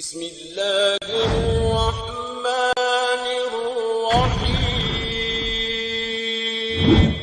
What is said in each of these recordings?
बिस्मिल्लाहिर्रहमानिर्रहीम।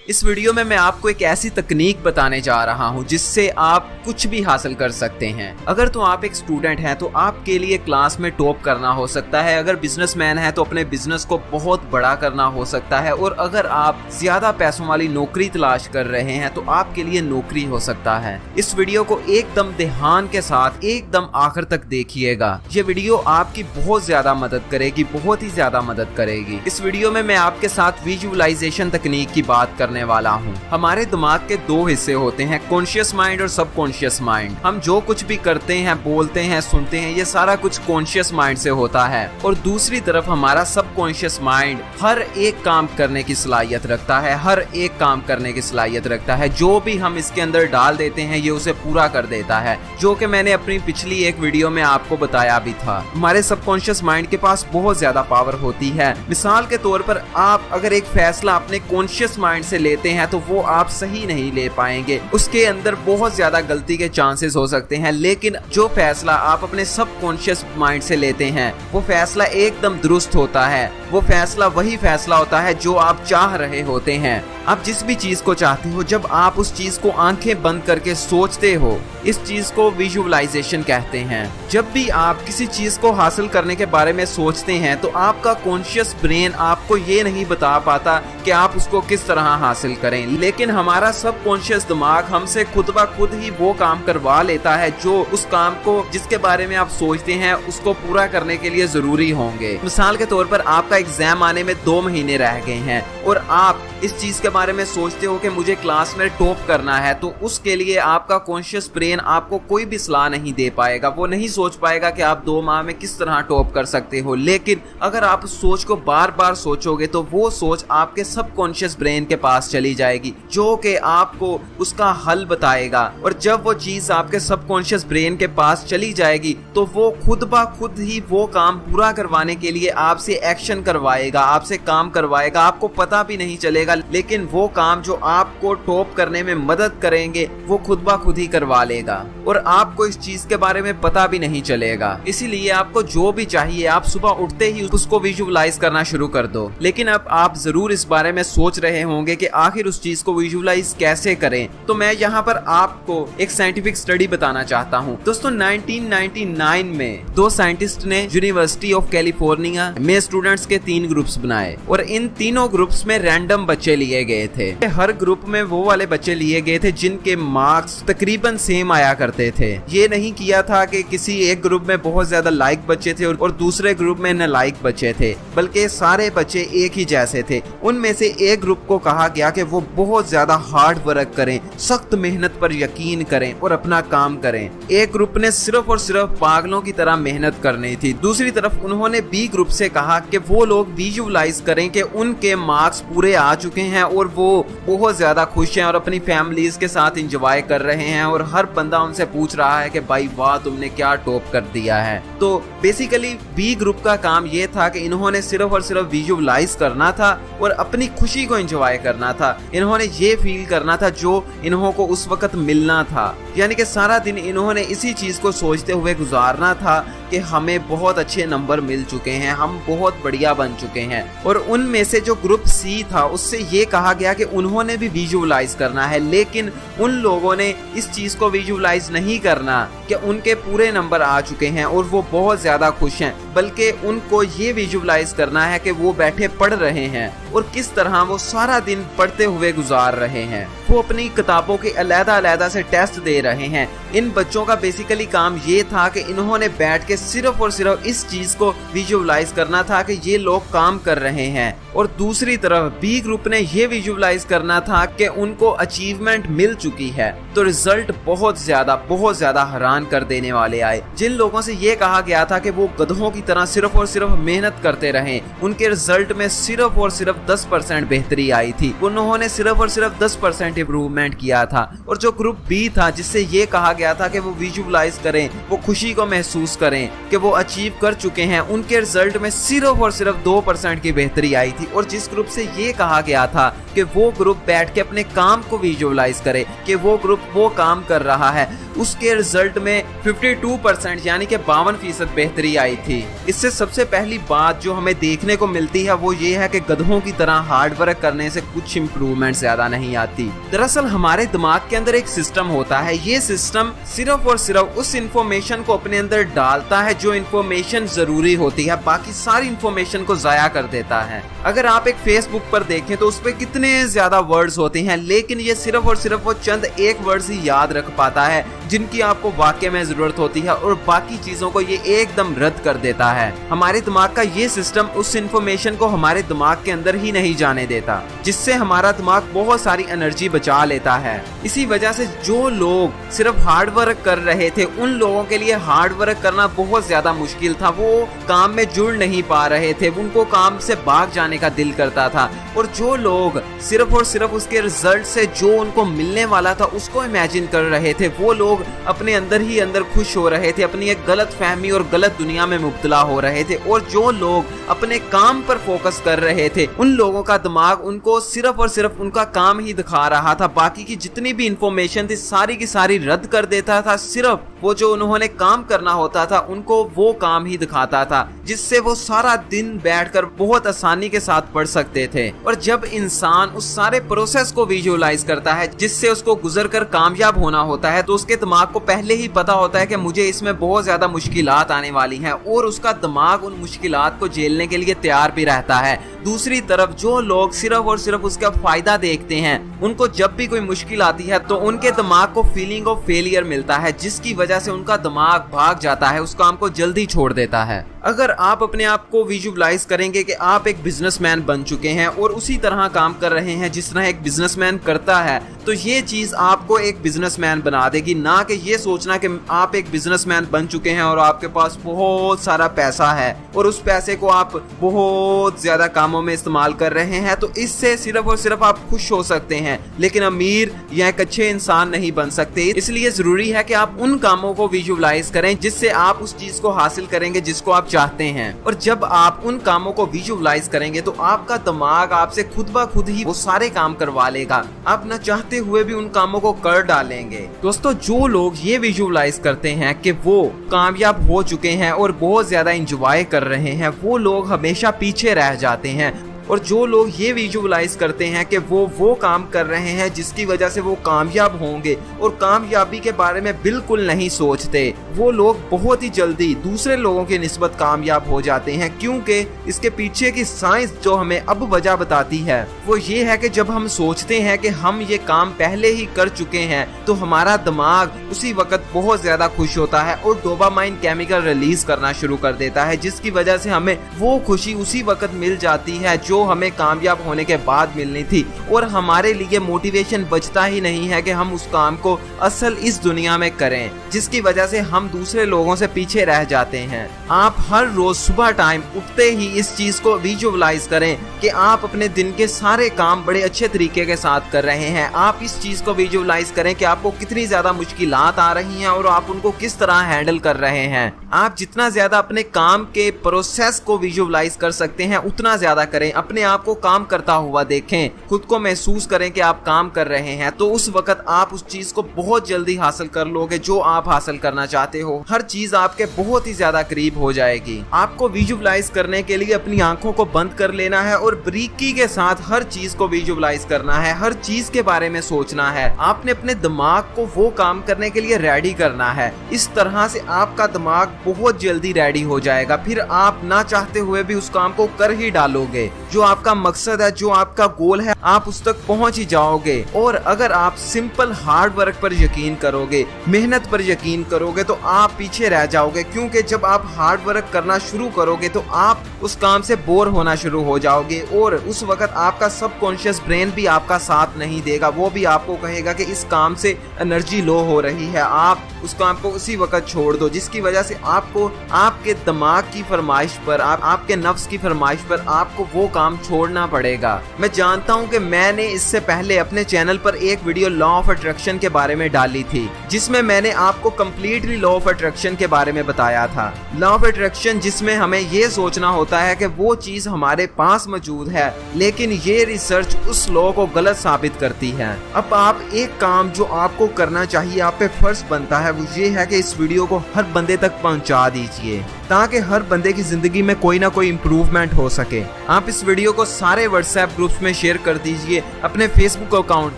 इस वीडियो में मैं आपको एक ऐसी तकनीक बताने जा रहा हूं जिससे आप कुछ भी हासिल कर सकते हैं। अगर तो आप एक स्टूडेंट हैं तो आपके लिए क्लास में टॉप करना हो सकता है, अगर बिजनेसमैन है तो अपने बिजनेस को बहुत बड़ा करना हो सकता है, और अगर आप ज्यादा पैसों वाली नौकरी तलाश कर रहे हैं तो आपके लिए नौकरी हो सकता है। इस वीडियो को एकदम ध्यान के साथ एकदम आखिर तक देखिएगा। ये वीडियो आपकी बहुत ज्यादा मदद करेगी, बहुत ही ज्यादा मदद करेगी। इस वीडियो में मैं आपके साथ विजुअलाइजेशन तकनीक की बात करने वाला हूँ। हमारे दिमाग के दो हिस्से होते हैं, कॉन्शियस माइंड और सबकॉन्शियस माइंड। हम जो कुछ भी करते हैं, बोलते हैं, सुनते हैं, ये सारा कुछ कॉन्शियस माइंड से होता है। और दूसरी तरफ हमारा सबकॉन्शियस माइंड हर एक काम करने की सलाहियत रखता है, हर एक काम करने की सलाहियत रखता है। जो भी हम इसके अंदर डाल देते हैं ये उसे पूरा कर देता है, जो कि मैंने अपनी पिछली एक वीडियो में आपको बताया भी था। हमारे सबकॉन्शियस माइंड के पास बहुत ज्यादा पावर होती है। मिसाल के तौर पर आप अगर एक फैसला अपने कॉन्शियस माइंड से लेते हैं तो वो आप सही नहीं ले पाएंगे, उसके अंदर बहुत ज्यादा गलती के चांसेस हो सकते हैं। लेकिन जो फैसला आप अपने सबकॉन्शियस माइंड से लेते हैं वो फैसला एकदम दुरुस्त होता है। वो फैसला वही फैसला होता है जो आप चाह रहे होते हैं। आप जिस भी चीज को चाहते हो, जब आप उस चीज को आंखें बंद करके सोचते हो, इस चीज को विजुअलाइजेशन कहते हैं। जब भी आप किसी चीज को हासिल करने के बारे में सोचते हैं तो आपका कॉन्शियस ब्रेन आपको ये नहीं बता पाता कि आप उसको किस तरह हासिल करें, लेकिन हमारा सबकॉन्शियस दिमाग हमसे खुद ब खुद ही वो काम करवा लेता है जो उस काम को जिसके बारे में आप सोचते हैं उसको पूरा करने के लिए जरूरी होंगे। मिसाल के तौर पर आपका एग्जाम आने में 2 महीने रह गए हैं और आप इस चीज के बारे में सोचते हो कि मुझे क्लास में टॉप करना है, तो उसके लिए आपका कॉन्शियस ब्रेन आपको कोई भी सलाह नहीं दे पाएगा। वो नहीं सोच पाएगा कि आप 2 माह में किस तरह टॉप कर सकते हो। लेकिन अगर आप उस सोच को बार बार सोचोगे तो वो सोच आपके सबकॉन्शियस ब्रेन के पास चली जाएगी, जो कि आपको उसका हल बताएगा। और जब वो चीज आपके सबकॉन्शियस ब्रेन के पास चली जाएगी तो वो खुद ब खुद ही वो काम पूरा करवाने के लिए आपसे एक्शन करवाएगा, आपसे काम करवाएगा। आपको पता भी नहीं चलेगा, लेकिन वो काम जो आपको टॉप करने में मदद करेंगे वो खुद ब खुद ही करवा लेगा और आपको इस चीज के बारे में पता भी नहीं चलेगा। इसीलिए आपको जो भी चाहिए आप सुबह उठते ही उसको विजुअलाइज करना शुरू कर दो। लेकिन अब आप जरूर इस बारे में सोच रहे होंगे कि आखिर उस चीज को विजुअलाइज कैसे करें, तो मैं यहाँ पर आपको एक साइंटिफिक स्टडी बताना चाहता हूँ। दोस्तों 1999 में 2 साइंटिस्ट ने यूनिवर्सिटी ऑफ कैलिफोर्निया में स्टूडेंट्स के 3 ग्रुप्स बनाए और इन तीनों ग्रुप्स में रैंडम बच्चे लिए गए थे। हर ग्रुप में वो वाले बच्चे लिए गए थे जिनके मार्क्स तकरीबन सेम आया करते थे। ये नहीं किया था कि किसी एक ग्रुप में बहुत ज्यादा लाइक बच्चे थे और दूसरे ग्रुप में नालायक बच्चे थे, बल्कि सारे बच्चे एक ही जैसे थे। उनमें से एक ग्रुप को कहा गया कि वो बहुत ज्यादा हार्ड वर्क करें, सख्त मेहनत पर यकीन करें और अपना काम करें। एक ग्रुप ने सिर्फ और सिर्फ पागलों की तरह मेहनत करनी थी। दूसरी तरफ उन्होंने बी ग्रुप से कहा कि वो लोग विजुअलाइज करें कि उनके मार्क्स पूरे आ चुके हैं और वो बहुत ज्यादा खुश हैं और अपनी फैमिलीज के साथ एंजॉय कर रहे हैं और हर बंदा उनसे पूछ रहा है कि भाई वाह तुमने क्या टॉप कर दिया है। तो बेसिकली बी ग्रुप का काम ये था कि इन्होंने सिर्फ और सिर्फ विजुअलाइज करना था और अपनी खुशी को एंजॉय करना था। इन्होंने ये फील करना था जो इन्हों को उस वक्त मिलना था, यानी कि सारा दिन इन्होंने इसी चीज को सोचते हुए गुजारना था कि हमें बहुत अच्छे नंबर मिल चुके हैं, हम बहुत बढ़िया बन चुके हैं। और उनमें से जो ग्रुप सी था उससे ये कहा गया कि उन्होंने भी विजुअलाइज करना है, लेकिन उन लोगों ने इस चीज को विजुअलाइज नहीं करना कि उनके पूरे नंबर आ चुके हैं और वो बहुत ज्यादा खुश हैं, बल्कि उनको ये विजुअलाइज करना है कि वो बैठे पढ़ रहे हैं और किस तरह वो सारा दिन पढ़ते हुए गुजार रहे हैं। वो अपनी किताबों के अलग-अलग से टेस्ट दे रहे हैं। इन बच्चों का बेसिकली काम ये था कि इन्होंने बैठ के सिर्फ और सिर्फ इस चीज को विजुअलाइज करना था कि ये लोग काम कर रहे हैं। और दूसरी तरफ बी ग्रुप ने ये विजुअलाइज करना था कि उनको अचीवमेंट मिल चुकी है। तो रिजल्ट बहुत ज्यादा हैरान कर देने वाले आए। जिन लोगों से ये कहा गया था कि वो गधों की तरह सिर्फ और सिर्फ मेहनत करते रहें, उनके रिजल्ट में सिर्फ और सिर्फ 10% बेहतरी आई थी। उन्होंने सिर्फ और सिर्फ 10% इम्प्रूवमेंट किया था। और जो ग्रुप बी था जिससे ये कहा गया था कि वो विजुअलाइज करें, वो खुशी को महसूस करें कि वो अचीव कर चुके हैं, उनके रिजल्ट में सिर्फ और सिर्फ 2% की बेहतरी आई थी। और जिस ग्रुप से ये कहा गया था कि वो ग्रुप बैठ के अपने काम को विजुअलाइज करे कि वो ग्रुप वो काम कर रहा है, उसके रिजल्ट में 52% यानी कि 52% बेहतरी आई थी। इससे सबसे पहली बात जो हमें देखने को मिलती है वो ये है कि गधों की तरह हार्ड वर्क करने से कुछ इंप्रूवमेंट ज्यादा नहीं आती। दरअसल हमारे दिमाग के अंदर एक सिस्टम होता है, ये सिस्टम सिर्फ और सिर्फ उस इंफॉर्मेशन को अपने अंदर डालता है जो इंफॉर्मेशन जरूरी होती है, बाकी सारी इंफॉर्मेशन को जाया कर देता है। अगर आप एक फेसबुक पर देखें तो उस पर कितने ज्यादा वर्ड्स होते हैं, लेकिन ये सिर्फ और सिर्फ वो चंद एक वर्ड्स ही याद रख पाता है जिनकी आपको वाकई में जरूरत होती है, और बाकी चीजों को ये एकदम रद्द कर देता है। हमारे दिमाग का ये सिस्टम उस इंफॉर्मेशन को हमारे दिमाग के अंदर ही नहीं जाने देता, जिससे हमारा दिमाग बहुत सारी एनर्जी बचा लेता है। इसी वजह से जो लोग सिर्फ हार्ड वर्क कर रहे थे उन लोगों के लिए हार्ड वर्क करना बहुत ज्यादा मुश्किल था। वो काम में जुड़ नहीं पा रहे थे, उनको काम से भाग जाने का दिल करता था। और जो लोग सिर्फ और सिर्फ उसके रिजल्ट से जो उनको मिलने वाला था उसको इमेजिन कर रहे थे, वो लोग अपने अंदर ही अंदर खुश हो रहे थे, अपनी एक गलत फहमी और गलत दुनिया में मुब्तला हो रहे थे। और जो लोग अपने काम पर फोकस कर रहे थे उन लोगों का दिमाग उनको सिर्फ और सिर्फ उनका काम ही दिखा रहा था, बाकी की जितनी भी इंफॉर्मेशन थी सारी की सारी रद्द कर देता था। सिर्फ वो जो उन्होंने काम करना होता था उनको वो काम ही दिखाता था, जिससे वो सारा दिन बैठकर बहुत आसानी के साथ पढ़ सकते थे। और जब इंसान उस सारे प्रोसेस को विजुअलाइज करता है जिससे उसको गुजर कर कामयाब होना होता है, तो उसके दिमाग को पहले ही पता होता है कि मुझे इसमें बहुत ज्यादा मुश्किलात आने वाली हैं, और उसका दिमाग उन मुश्किलात को झेलने के लिए तैयार भी रहता है। दूसरी तरफ जो लोग सिर्फ और सिर्फ उसका फायदा देखते हैं, उनको जब भी कोई मुश्किल आती है तो उनके दिमाग को फीलिंग ऑफ फेलियर मिलता है, जिसकी वजह से उनका दिमाग भाग जाता है, उस काम को जल्दी छोड़ देता है। अगर आप अपने आप को विजुअलाइज करेंगे कि आप एक बिजनेसमैन बन चुके हैं और उसी तरह काम कर रहे हैं जिस तरह एक बिजनेसमैन करता है, तो ये चीज आपको एक बिजनेसमैन बना देगी। ना कि ये सोचना कि आप एक बिजनेसमैन बन चुके हैं और आपके पास बहुत सारा पैसा है और उस पैसे को आप बहुत ज्यादा कामों में इस्तेमाल कर रहे हैं, तो इससे सिर्फ और सिर्फ आप खुश हो सकते हैं, लेकिन अमीर या एक अच्छे इंसान नहीं बन सकते। इसलिए जरूरी है कि आप उन कामों को विजुअलाइज करें जिससे आप उस चीज को हासिल करेंगे जिसको आप चाहते हैं। और जब आप उन कामों को विजुअलाइज करेंगे तो आपका दिमाग आपसे खुद ब खुद ही वो सारे काम करवा लेगा, आप न चाहते हुए भी उन कामों को कर डालेंगे। दोस्तों, जो लोग ये विजुअलाइज करते हैं कि वो कामयाब हो चुके हैं और बहुत ज्यादा एंजॉय कर रहे हैं, वो लोग हमेशा पीछे रह जाते हैं। और जो लोग ये विजुअलाइज करते हैं कि वो काम कर रहे हैं जिसकी वजह से वो कामयाब होंगे और कामयाबी के बारे में बिल्कुल नहीं सोचते, वो लोग बहुत ही जल्दी दूसरे लोगों की निस्बत कामयाब हो जाते हैं। क्योंकि इसके पीछे की साइंस जो हमें अब वजह बताती है वो ये है कि जब हम सोचते हैं कि हम ये काम पहले ही कर चुके हैं तो हमारा दिमाग उसी वक्त बहुत ज्यादा खुश होता है और डोपामाइन केमिकल रिलीज करना शुरू कर देता है, जिसकी वजह से हमें वो खुशी उसी वक्त मिल जाती है जो हमें कामयाब होने के बाद मिलनी थी। और हमारे लिए मोटिवेशन बचता ही नहीं है कि हम उस काम को असल इस दुनिया में करें, जिसकी वजह से हम दूसरे लोगों से पीछे रह जाते हैं। आप हर रोज सुबह टाइम उठते ही इस चीज को विजुअलाइज करें कि आप अपने दिन के सारे काम बड़े अच्छे तरीके के साथ कर रहे हैं। आप इस चीज को विजुअलाइज करें कि आपको कितनी ज्यादा मुश्किलात आ रही हैं और आप उनको किस तरह हैंडल कर रहे हैं। आप जितना ज्यादा अपने काम के प्रोसेस को विजुअलाइज कर सकते हैं उतना ज्यादा करें। अपने आप को काम करता हुआ देखें, खुद को महसूस करें कि आप काम कर रहे हैं, तो उस वक्त आप उस चीज को बहुत जल्दी हासिल कर लोगे जो आप हासिल करना चाहते हो। हर चीज आपके बहुत ही ज्यादा करीब हो जाएगी। आपको विजुअलाइज करने के लिए अपनी आंखों को बंद कर लेना है और बारीकी के साथ हर चीज को विजुअलाइज करना है, हर चीज के बारे में सोचना है। आपने अपने दिमाग को वो काम करने के लिए रेडी करना है। इस तरह से आपका दिमाग बहुत जल्दी रेडी हो जाएगा, फिर आप ना चाहते हुए भी उस काम को कर ही डालोगे। जो आपका मकसद है, जो आपका गोल है, आप उस तक पहुंच ही जाओगे। और अगर आप सिंपल हार्ड वर्क पर यकीन करोगे, मेहनत पर यकीन करोगे, तो आप पीछे रह जाओगे। क्योंकि जब आप हार्ड वर्क करना शुरू करोगे तो आप उस काम से बोर होना शुरू हो जाओगे और उस वक्त आपका सबकॉन्शियस ब्रेन भी आपका साथ नहीं देगा। वो भी आपको कहेगा कि इस काम से एनर्जी लो हो रही है, आप उस काम को उसी वक्त छोड़ दो, जिसकी वजह से आपको आपके दिमाग की फरमाइश पर, आपके नफ्स की फरमाइश पर आपको वो काम काम छोड़ना पड़ेगा। मैं जानता हूँ कि मैंने इससे पहले अपने चैनल पर एक वीडियो लॉ ऑफ अट्रैक्शन के बारे में डाली थी, जिसमें मैंने आपको कम्प्लीटली लॉ ऑफ अट्रैक्शन के बारे में बताया था। लॉ ऑफ अट्रैक्शन जिसमें हमें ये सोचना होता है कि वो चीज हमारे पास मौजूद है, लेकिन ये रिसर्च उस लॉ को गलत साबित करती है। अब आप एक काम जो आपको करना चाहिए, आप पे फर्ज बनता है, वो ये है कि इस वीडियो को हर बंदे तक पहुंचा दीजिए ताकि हर बंदे की जिंदगी में कोई ना कोई इम्प्रूवमेंट हो सके। आप इस वीडियो को सारे व्हाट्सएप ग्रुप्स में शेयर कर दीजिए, अपने फेसबुक अकाउंट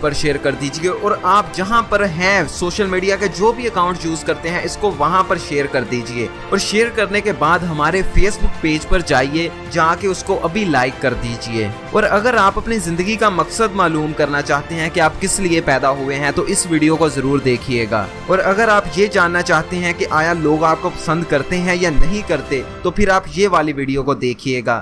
पर शेयर कर दीजिए, और आप जहां पर हैं सोशल मीडिया के जो भी अकाउंट यूज करते हैं इसको वहां पर शेयर कर दीजिए। और शेयर करने के बाद हमारे फेसबुक पेज पर जाइए, जाके उसको अभी लाइक कर दीजिए। और अगर आप अपनी जिंदगी का मकसद मालूम करना चाहते हैं कि आप किस लिए पैदा हुए हैं, तो इस वीडियो को जरूर देखिएगा। और अगर आप ये जानना चाहते हैं कि आया लोग आपको पसंद करते हैं या नहीं करते, तो फिर आप ये वाली वीडियो को देखिएगा।